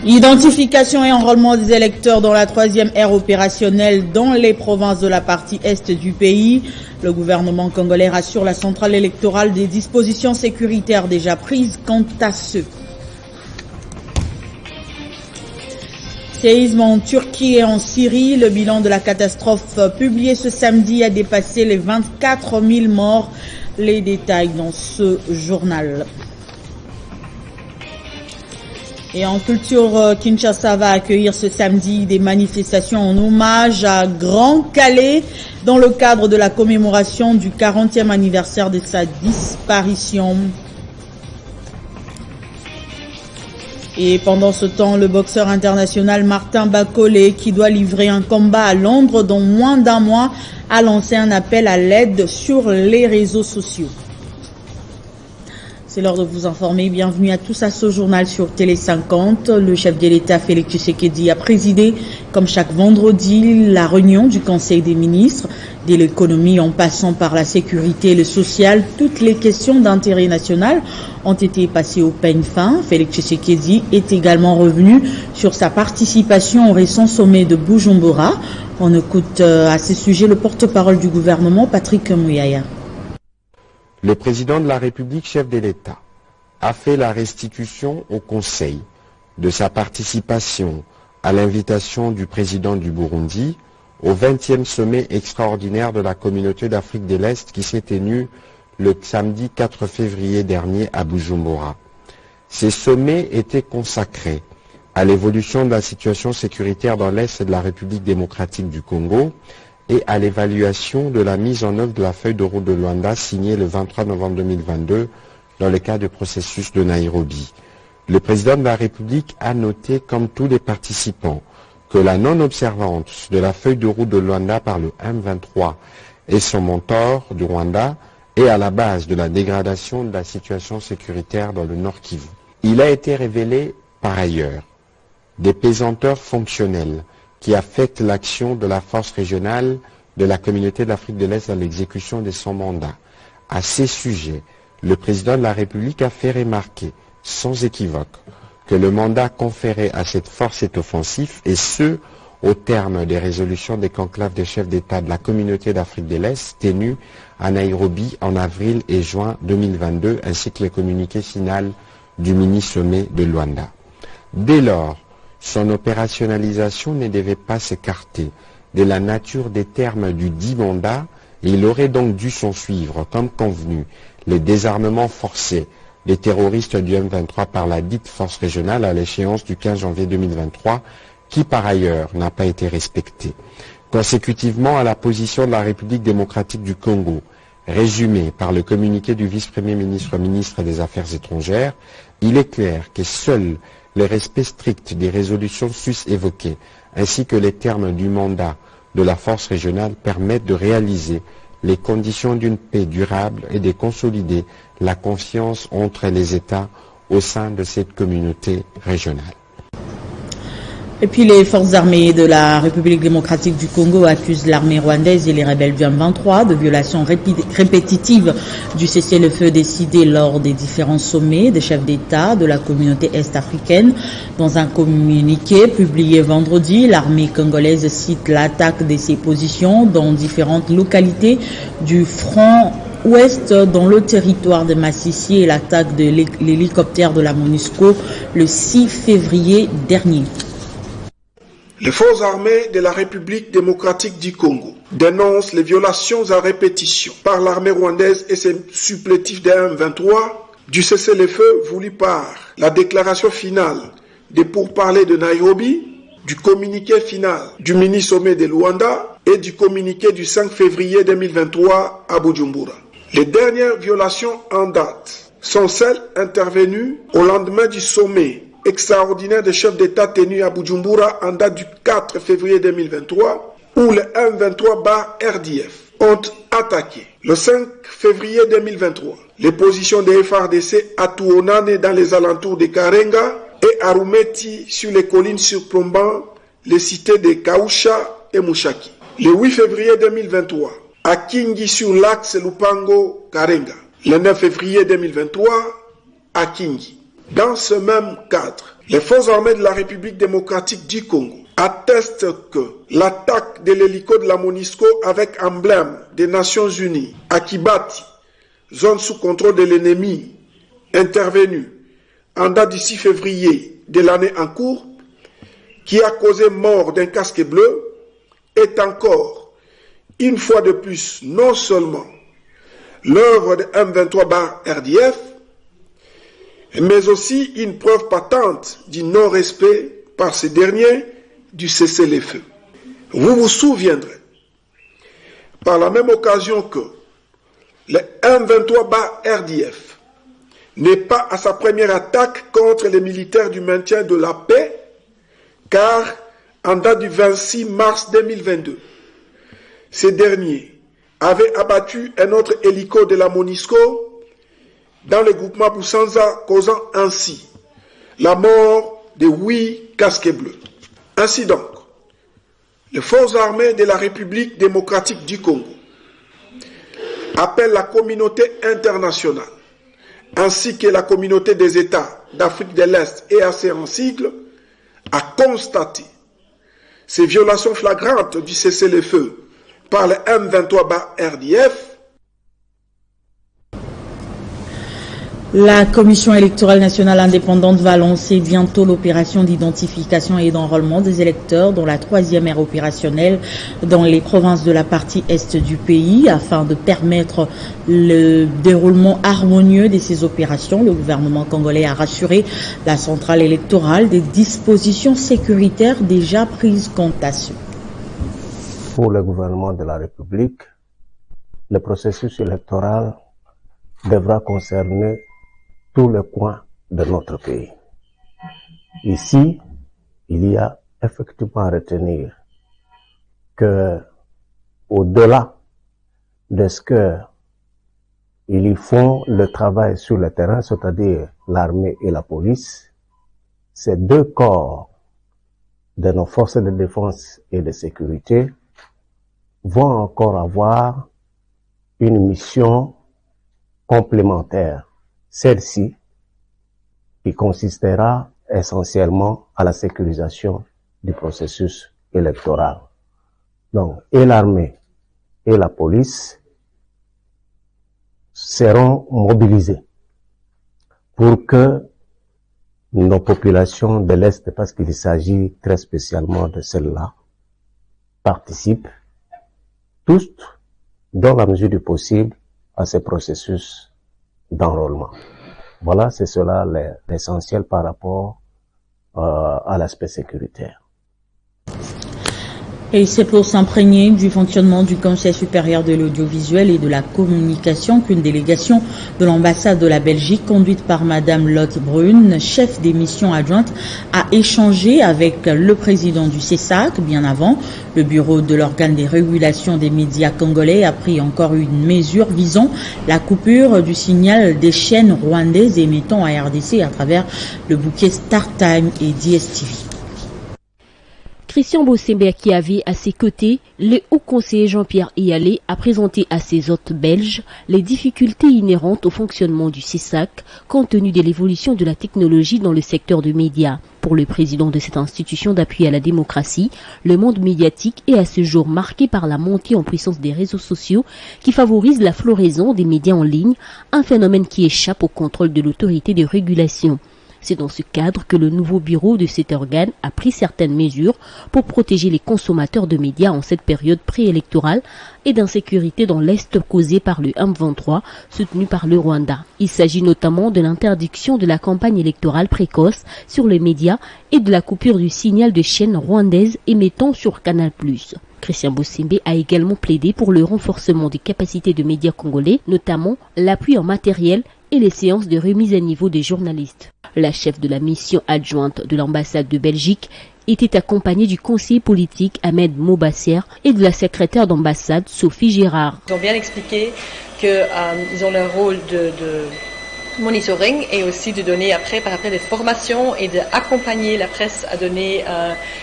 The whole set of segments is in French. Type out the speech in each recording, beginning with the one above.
Identification et enrôlement des électeurs dans la troisième ère opérationnelle dans les provinces de la partie est du pays. Le gouvernement congolais rassure la centrale électorale des dispositions sécuritaires déjà prises quant à ce. Séisme en Turquie et en Syrie, le bilan de la catastrophe publié ce samedi a dépassé les 24 000 morts. Les détails dans ce journal. Et en culture, Kinshasa va accueillir ce samedi des manifestations en hommage à Grand Calais dans le cadre de la commémoration du 40e anniversaire de sa disparition. Et pendant ce temps, le boxeur international Martin Bakole, qui doit livrer un combat à Londres dans moins d'un mois, a lancé un appel à l'aide sur les réseaux sociaux. C'est l'heure de vous informer. Bienvenue à tous à ce journal sur Télé 50. Le chef de l'État, Félix Tshisekedi, a présidé, comme chaque vendredi, la réunion du Conseil des ministres. De l'économie en passant par la sécurité et le social, toutes les questions d'intérêt national ont été passées au peigne fin. Félix Tshisekedi est également revenu sur sa participation au récent sommet de Bujumbura. On écoute à ce sujet le porte-parole du gouvernement, Patrick Muyaya. Le président de la République, chef de l'État, a fait la restitution au Conseil de sa participation à l'invitation du président du Burundi au 20e sommet extraordinaire de la Communauté d'Afrique de l'Est qui s'est tenu le samedi 4 février dernier à Bujumbura. Ces sommets étaient consacrés à l'évolution de la situation sécuritaire dans l'Est de la République démocratique du Congo et à l'évaluation de la mise en œuvre de la feuille de route de Luanda signée le 23 novembre 2022 dans le cadre du processus de Nairobi. Le président de la République a noté, comme tous les participants, que la non-observance de la feuille de route de Luanda par le M23 et son mentor du Rwanda est à la base de la dégradation de la situation sécuritaire dans le Nord Kivu. Il a été révélé, par ailleurs, des pesanteurs fonctionnelles qui affecte l'action de la force régionale de la Communauté d'Afrique de l'Est dans l'exécution de son mandat. À ces sujets, le président de la République a fait remarquer, sans équivoque, que le mandat conféré à cette force est offensif, et ce, au terme des résolutions des conclaves des chefs d'État de la Communauté d'Afrique de l'Est tenues à Nairobi en avril et juin 2022, ainsi que le communiqué final du mini-sommet de Luanda. Dès lors, son opérationnalisation ne devait pas s'écarter de la nature des termes du dit mandat et il aurait donc dû s'en suivre, comme convenu, les désarmements forcés des terroristes du M23 par la dite force régionale à l'échéance du 15 janvier 2023, qui par ailleurs n'a pas été respecté. Consécutivement à la position de la République démocratique du Congo, résumée par le communiqué du vice-premier ministre, ministre des Affaires étrangères, il est clair que seul le respect strict des résolutions sus-évoquées, ainsi que les termes du mandat de la force régionale permettent de réaliser les conditions d'une paix durable et de consolider la confiance entre les États au sein de cette communauté régionale. Et puis les forces armées de la République démocratique du Congo accusent l'armée rwandaise et les rebelles du M23 de violations répétitives du cessez-le-feu décidé lors des différents sommets des chefs d'État de la communauté est-africaine. Dans un communiqué publié vendredi, l'armée congolaise cite l'attaque de ses positions dans différentes localités du front ouest dans le territoire de Massissi et l'attaque de l'hélicoptère de la MONUSCO le 6 février dernier. Les forces armées de la République démocratique du Congo dénoncent les violations à répétition par l'armée rwandaise et ses supplétifs de M23 du cessez-le-feu voulu par la déclaration finale des pourparlers de Nairobi, du communiqué final du mini-sommet de Luanda et du communiqué du 5 février 2023 à Bujumbura. Les dernières violations en date sont celles intervenues au lendemain du sommet extraordinaire des chefs d'État tenu à Bujumbura en date du 4 février 2023, où les M23-RDF ont attaqué le 5 février 2023 les positions des FARDC à Tuonane dans les alentours de Karenga et à Rumeti sur les collines surplombant les cités de Kausha et Mushaki. Le 8 février 2023, à Kingi sur l'axe Lupango-Karenga. Le 9 février 2023, à Kingi. Dans ce même cadre, Les forces armées de la République démocratique du Congo attestent que l'attaque de l'hélico de la MONUSCO avec emblème des Nations Unies à Kibati, zone sous contrôle de l'ennemi, intervenue en date du 6 février de l'année en cours, qui a causé mort d'un casque bleu, est encore, une fois de plus, non seulement l'œuvre de M23/RDF, mais aussi une preuve patente du non-respect par ces derniers du cessez-le-feu. Vous vous souviendrez, par la même occasion, que le M23/RDF n'est pas à sa première attaque contre les militaires du maintien de la paix, car en date du 26 mars 2022, ces derniers avaient abattu un autre hélico de la MONUSCO dans le groupement Boussanza, causant ainsi la mort de 8 casques bleus. Ainsi donc, les forces armées de la République démocratique du Congo appellent la communauté internationale ainsi que la communauté des États d'Afrique de l'Est et EAC en sigle à constater ces violations flagrantes du cessez-le-feu par le M23/RDF. La Commission électorale nationale indépendante va lancer bientôt l'opération d'identification et d'enrôlement des électeurs dont la 3e ère opérationnelle dans les provinces de la partie est du pays. Afin de permettre le déroulement harmonieux de ces opérations, le gouvernement congolais a rassuré la centrale électorale des dispositions sécuritaires déjà prises quant à ce. Pour le gouvernement de la République, le processus électoral devra concerner tous les coins de notre pays. Ici, il y a effectivement à retenir que, au-delà de ce que ils font le travail sur le terrain, c'est-à-dire l'armée et la police, ces deux corps de nos forces de défense et de sécurité vont encore avoir une mission complémentaire. Celle-ci, qui consistera essentiellement à la sécurisation du processus électoral. Donc, et l'armée et la police seront mobilisés pour que nos populations de l'Est, parce qu'il s'agit très spécialement de celles-là, participent tous, dans la mesure du possible, à ce processus d'enrôlement. Voilà, c'est cela l'essentiel par rapport à l'aspect sécuritaire. Et c'est pour s'imprégner du fonctionnement du Conseil supérieur de l'audiovisuel et de la communication qu'une délégation de l'ambassade de la Belgique, conduite par Madame Lotte Brune, chef des missions adjointes, a échangé avec le président du CESAC. Bien avant, le bureau de l'organe des régulations des médias congolais a pris encore une mesure visant la coupure du signal des chaînes rwandaises émettant à RDC à travers le bouquet StarTime et DSTV. Christian Bossembe, qui avait à ses côtés le haut conseiller Jean-Pierre Iyalé, a présenté à ses hôtes belges les difficultés inhérentes au fonctionnement du CESAC compte tenu de l'évolution de la technologie dans le secteur des médias. Pour le président de cette institution d'appui à la démocratie, le monde médiatique est à ce jour marqué par la montée en puissance des réseaux sociaux qui favorisent la floraison des médias en ligne, un phénomène qui échappe au contrôle de l'autorité de régulation. C'est dans ce cadre que le nouveau bureau de cet organe a pris certaines mesures pour protéger les consommateurs de médias en cette période préélectorale et d'insécurité dans l'Est causée par le M23 soutenu par le Rwanda. Il s'agit notamment de l'interdiction de la campagne électorale précoce sur les médias et de la coupure du signal de chaînes rwandaises émettant sur Canal+. Christian Bossembe a également plaidé pour le renforcement des capacités de médias congolais, notamment l'appui en matériel et les séances de remise à niveau des journalistes. La chef de la mission adjointe de l'ambassade de Belgique était accompagnée du conseiller politique Ahmed Mobassier et de la secrétaire d'ambassade Sophie Girard. Ils ont bien expliqué qu'ils ont leur rôle de monitoring et aussi de donner par après des formations et d'accompagner la presse à donner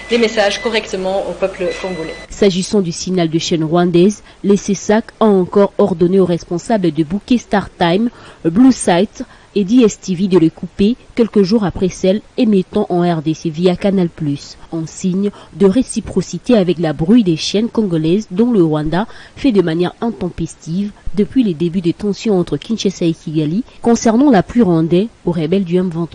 des messages correctement au peuple congolais. S'agissant du signal de chaîne rwandaise, les CESAC ont encore ordonné aux responsables de bouquet StarTime, Blue Site, et DSTV de les couper quelques jours après celle émettant en RDC via Canal+, en signe de réciprocité avec la brouille des chaînes congolaises dont le Rwanda fait de manière intempestive depuis les débuts des tensions entre Kinshasa et Kigali concernant l'appui rwandais aux rebelles du M23.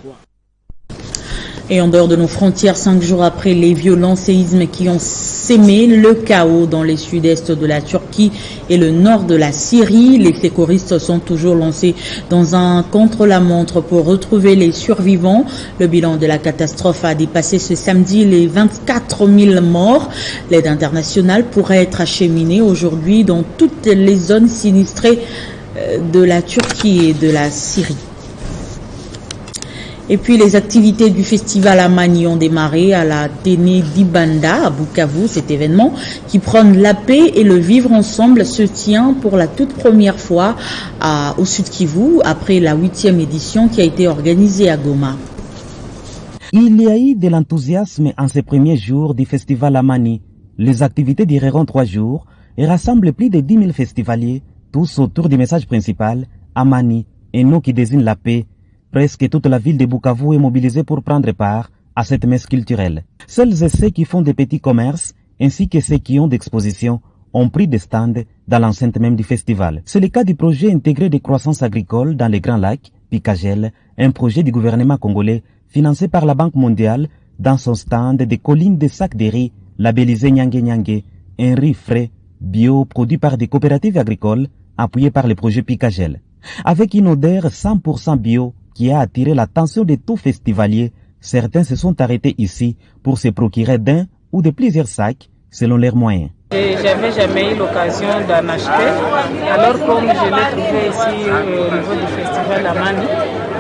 Et en dehors de nos frontières, 5 jours après les violents séismes qui ont sémé le chaos dans les sud-est de la Turquie et le nord de la Syrie, les secouristes sont toujours lancés dans un contre-la-montre pour retrouver les survivants. Le bilan de la catastrophe a dépassé ce samedi les 24 000 morts. L'aide internationale pourrait être acheminée aujourd'hui dans toutes les zones sinistrées de la Turquie et de la Syrie. Et puis les activités du festival Amani ont démarré à la Téné d'Ibanda à Bukavu. Cet événement qui prône la paix et le vivre ensemble se tient pour la toute première fois au Sud Kivu après la 8e édition qui a été organisée à Goma. Il y a eu de l'enthousiasme en ces premiers jours du festival Amani. Les activités dureront 3 jours et rassemblent plus de 10 000 festivaliers, tous autour du message principal Amani, un nom qui désigne la paix. Presque toute la ville de Bukavu est mobilisée pour prendre part à cette messe culturelle. Celles et ceux qui font des petits commerces, ainsi que ceux qui ont d'expositions, ont pris des stands dans l'enceinte même du festival. C'est le cas du projet intégré de croissance agricole dans les Grands Lacs, Picagel, un projet du gouvernement congolais financé par la Banque mondiale dans son stand des collines de sacs de riz labellisé Nyange Nyange, un riz frais, bio, produit par des coopératives agricoles appuyées par le projet Picagel. Avec une odeur 100% bio, qui a attiré l'attention de tout festivalier, certains se sont arrêtés ici pour se procurer d'un ou de plusieurs sacs selon leurs moyens. J'avais jamais eu l'occasion d'en acheter. Alors comme je l'ai trouvé ici au niveau du festival Amani,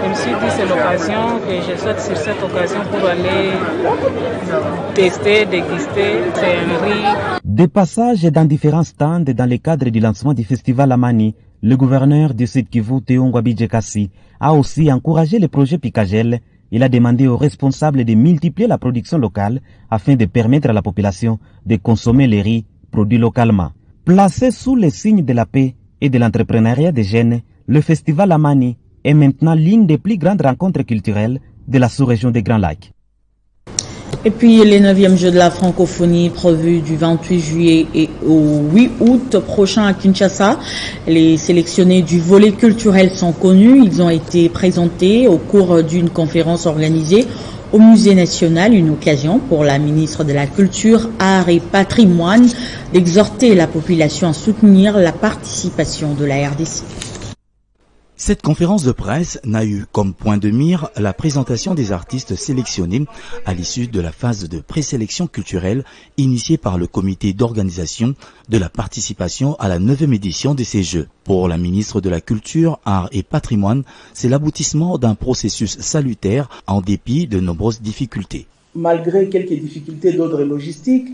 je me suis dit c'est l'occasion que je saute sur cette occasion pour aller tester, déguster. C'est un riz. Des passages dans différents stands dans le cadre du lancement du festival Amani, le gouverneur du Sud Kivu, Théo Ngwabidjekasi, a aussi encouragé le projet Picagel. Il a demandé aux responsables de multiplier la production locale afin de permettre à la population de consommer les riz produits localement. Placé sous le signe de la paix et de l'entrepreneuriat des jeunes, le festival Amani est maintenant l'une des plus grandes rencontres culturelles de la sous-région des Grands Lacs. Et puis les 9e Jeux de la francophonie prévus du 28 juillet et au 8 août prochain à Kinshasa. Les sélectionnés du volet culturel sont connus. Ils ont été présentés au cours d'une conférence organisée au Musée national, une occasion pour la ministre de la Culture, Arts et Patrimoine d'exhorter la population à soutenir la participation de la RDC. Cette conférence de presse n'a eu comme point de mire la présentation des artistes sélectionnés à l'issue de la phase de présélection culturelle initiée par le comité d'organisation de la participation à la 9e édition de ces Jeux. Pour la ministre de la Culture, Arts et Patrimoine, c'est l'aboutissement d'un processus salutaire en dépit de nombreuses difficultés. Malgré quelques difficultés d'ordre logistique,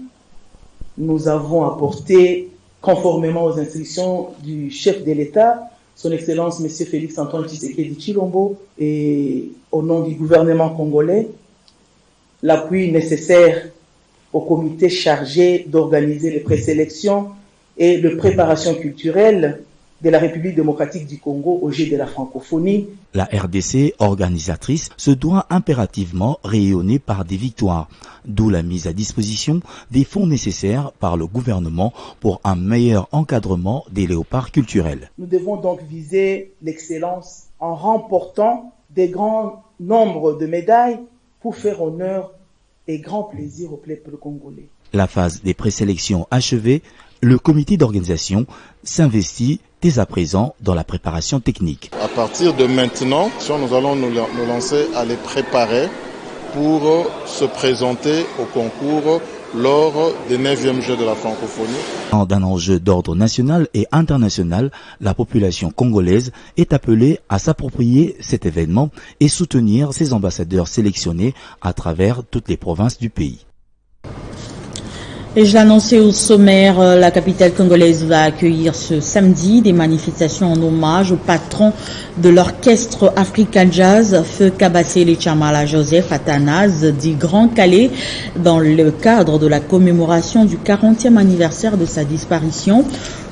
nous avons apporté, conformément aux instructions du chef de l'État, Son Excellence M. Félix Antoine Tshisekedi Tshilombo, et au nom du gouvernement congolais, l'appui nécessaire au comité chargé d'organiser les présélections et de préparation culturelle de la République démocratique du Congo au Jeux de la francophonie. La RDC, organisatrice, se doit impérativement rayonner par des victoires, d'où la mise à disposition des fonds nécessaires par le gouvernement pour un meilleur encadrement des léopards culturels. Nous devons donc viser l'excellence en remportant des grands nombres de médailles pour faire honneur et grand plaisir au peuple congolais. La phase des présélections achevée, le comité d'organisation s'investit dès à présent dans la préparation technique. À partir de maintenant, nous allons nous lancer à les préparer pour se présenter au concours lors des 9e Jeux de la francophonie. D'un enjeu d'ordre national et international, la population congolaise est appelée à s'approprier cet événement et soutenir ses ambassadeurs sélectionnés à travers toutes les provinces du pays. Et je l'annonçais au sommaire, la capitale congolaise va accueillir ce samedi des manifestations en hommage au patron de l'orchestre African Jazz, Feu Kabasele Chamala Joseph Athanase du Grand Calais, dans le cadre de la commémoration du 40e anniversaire de sa disparition.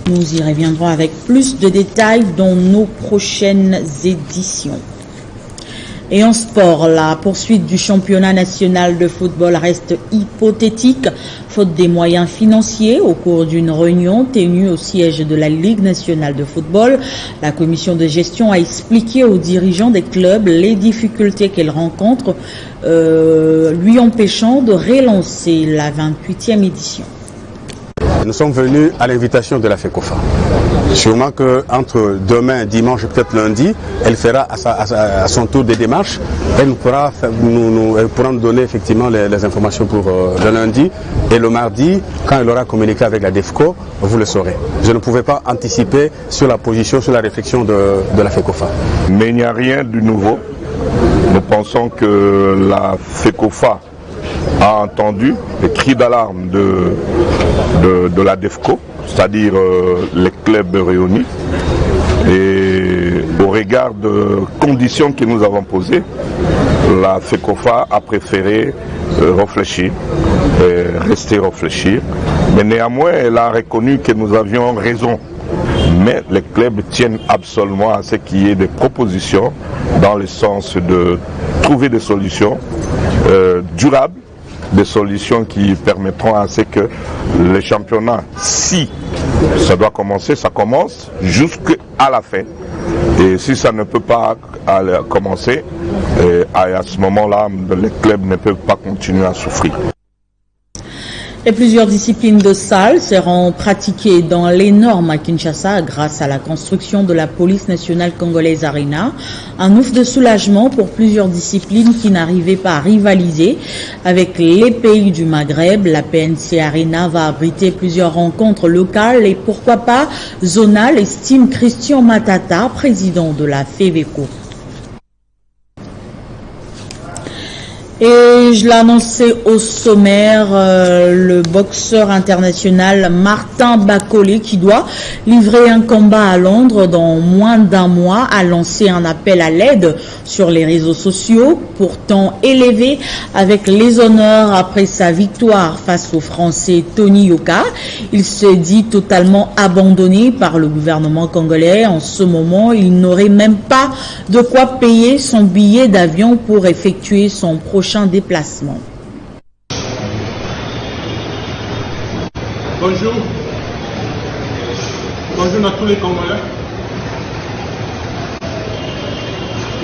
Nous y reviendrons avec plus de détails dans nos prochaines éditions. Et en sport, la poursuite du championnat national de football reste hypothétique, faute des moyens financiers. Au cours d'une réunion tenue au siège de la Ligue nationale de football, la commission de gestion a expliqué aux dirigeants des clubs les difficultés qu'elle rencontre, lui empêchant de relancer la 28e édition. Nous sommes venus à l'invitation de la FECOFA. Sûrement qu'entre demain, dimanche et peut-être lundi, elle fera à son tour des démarches. Elle pourra nous donner effectivement les informations pour le lundi. Et le mardi, quand elle aura communiqué avec la DEFCO, vous le saurez. Je ne pouvais pas anticiper sur la position, sur la réflexion de la FECOFA. Mais il n'y a rien de nouveau. Nous pensons que la FECOFA a entendu les cris d'alarme de la DEFCO, c'est-à-dire les clubs réunis, et au regard de conditions que nous avons posées, la FECOFA a préféré réfléchir, rester réfléchir, mais néanmoins elle a reconnu que nous avions raison. Mais les clubs tiennent absolument à ce qu'il y ait des propositions dans le sens de trouver des solutions durables, des solutions qui permettront à ce que le championnat, si ça doit commencer, ça commence jusqu'à la fin. Et si ça ne peut pas commencer, à ce moment-là, les clubs ne peuvent pas continuer à souffrir. Et plusieurs disciplines de salle seront pratiquées dans les normes à Kinshasa grâce à la construction de la police nationale congolaise Arena. Un ouf de soulagement pour plusieurs disciplines qui n'arrivaient pas à rivaliser avec les pays du Maghreb. La PNC Arena va abriter plusieurs rencontres locales et pourquoi pas zonales, estime Christian Matata, président de la FEVECO. Et je l'annonçais au sommaire, le boxeur international Martin Bakole, qui doit livrer un combat à Londres dans moins d'un mois, a lancé un appel à l'aide sur les réseaux sociaux, pourtant élevé avec les honneurs après sa victoire face au Français Tony Yoka. Il se dit totalement abandonné par le gouvernement congolais. En ce moment, il n'aurait même pas de quoi payer son billet d'avion pour effectuer son prochain déplacement. Bonjour. Bonjour à tous les Congolais.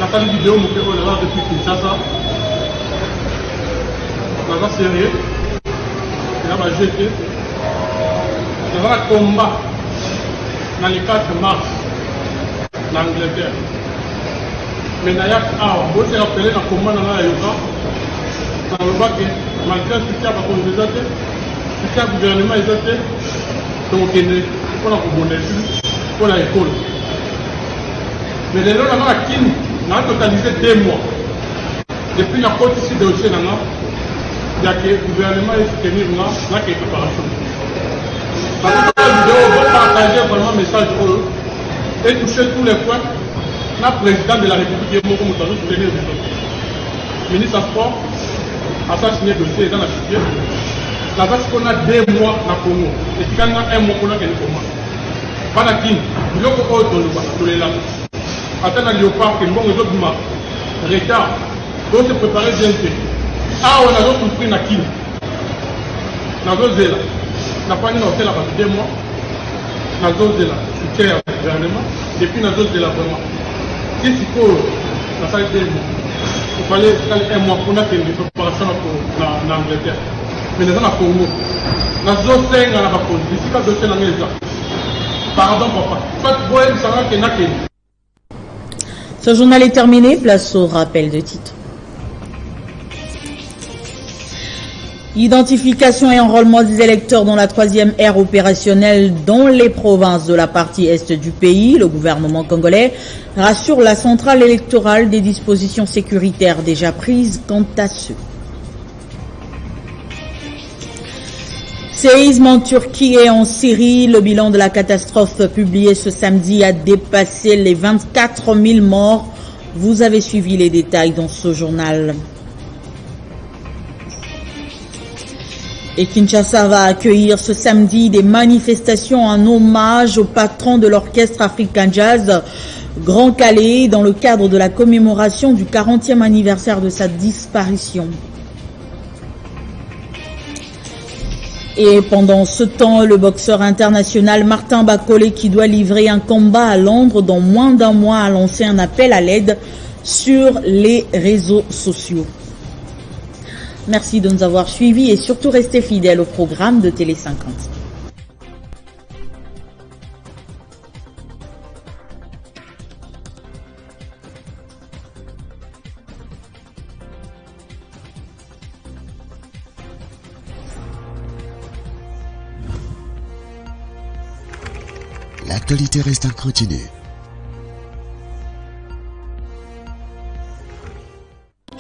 La fin vidéo me fait honneur depuis Kinshasa. Ça va sérieux. Ça va jeter. Ça va combat dans le 4 mars en Angleterre. Mais Nayak vous se rappelez dans le combat dans la Yoka. Dans le bac, malgré le soutien à la colonisation, le soutien au gouvernement est été, donc on est pour la communauté, pour l'école. Mais les gens là à Kin, on a totalisé 2 mois. Depuis la côte ici de l'Océan, il y a que le gouvernement est soutenu là, il y a quelques préparations. Parce que la vidéo va partager vraiment un message pour eux et toucher tous les points. Le président de la République est mort comme nous avons soutenu le ministre du Sport. Assassiné dossier dans la cité. La base qu'on a 2 mois dans le Congo. Et puis quand on a 1 mois qu'on a gagné le combat. Pas la Guinée. Il y a encore dans le bas. Tous les lacs. Attends à Léopard que nous avons d'autres mois. Retard. Donc se préparer bien fait. Ah, on a d'autres pris la Guinée. Dans d'autres zéla. On a pas eu l'hôtel là-bas 2 mois. Dans d'autres zéla. Soutien au gouvernement. Et puis dans d'autres zéla vraiment. Si tu peux, ça s'arrête 2 mois. Il fallait 1 mois pour faire une préparation en Angleterre. Mais nous sommes au Congo. Nous sommes dans la Congo. Ici, quand nous sommes dans les gens. Pardon, papa. Ce journal est terminé. Place au rappel de titre. Identification et enrôlement des électeurs dans la 3e ère opérationnelle dans les provinces de la partie est du pays. Le gouvernement congolais rassure la centrale électorale des dispositions sécuritaires déjà prises quant à ceux. Séisme en Turquie et en Syrie. Le bilan de la catastrophe publié ce samedi a dépassé les 24 000 morts. Vous avez suivi les détails dans ce journal. Et Kinshasa va accueillir ce samedi des manifestations en hommage au patron de l'orchestre African Jazz. Grand Calais dans le cadre de la commémoration du 40e anniversaire de sa disparition. Et pendant ce temps, le boxeur international Martin Bacolé, qui doit livrer un combat à Londres dans moins d'un mois, a lancé un appel à l'aide sur les réseaux sociaux. Merci de nous avoir suivis et surtout restez fidèles au programme de Télé 50. L'actualité reste inconnue.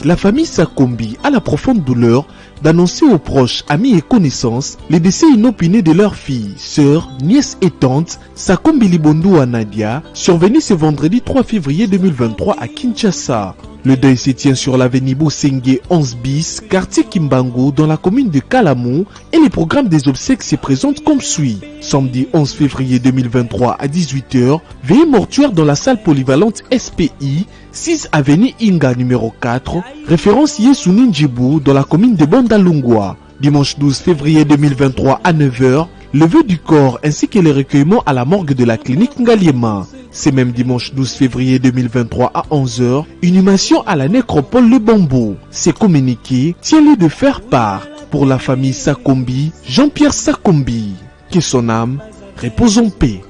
La famille Sakombi a la profonde douleur d'annoncer aux proches, amis et connaissances les décès inopinés de leur fille, sœur, nièce et tante Sakombi Libondou Nadia, survenue ce vendredi 3 février 2023 à Kinshasa. Le deuil se tient sur l'avenue Bosenge 11 bis, quartier Kimbangu, dans la commune de Kalamou, et les programmes des obsèques se présentent comme suit. Samedi 11 février 2023 à 18h, veillée mortuaire dans la salle polyvalente SPI, 6 avenue Inga numéro 4, référence Yesouni Ndjibou dans la commune de Bandalungwa. Dimanche 12 février 2023 à 9h, levée du corps ainsi que les recueillements à la morgue de la clinique Ngaliema. C'est même dimanche 12 février 2023 à 11h, inhumation à la nécropole Le Bambo. Ces communiqués tiennent-les de faire part pour la famille Sakombi, Jean-Pierre Sakombi. Que son âme repose en paix.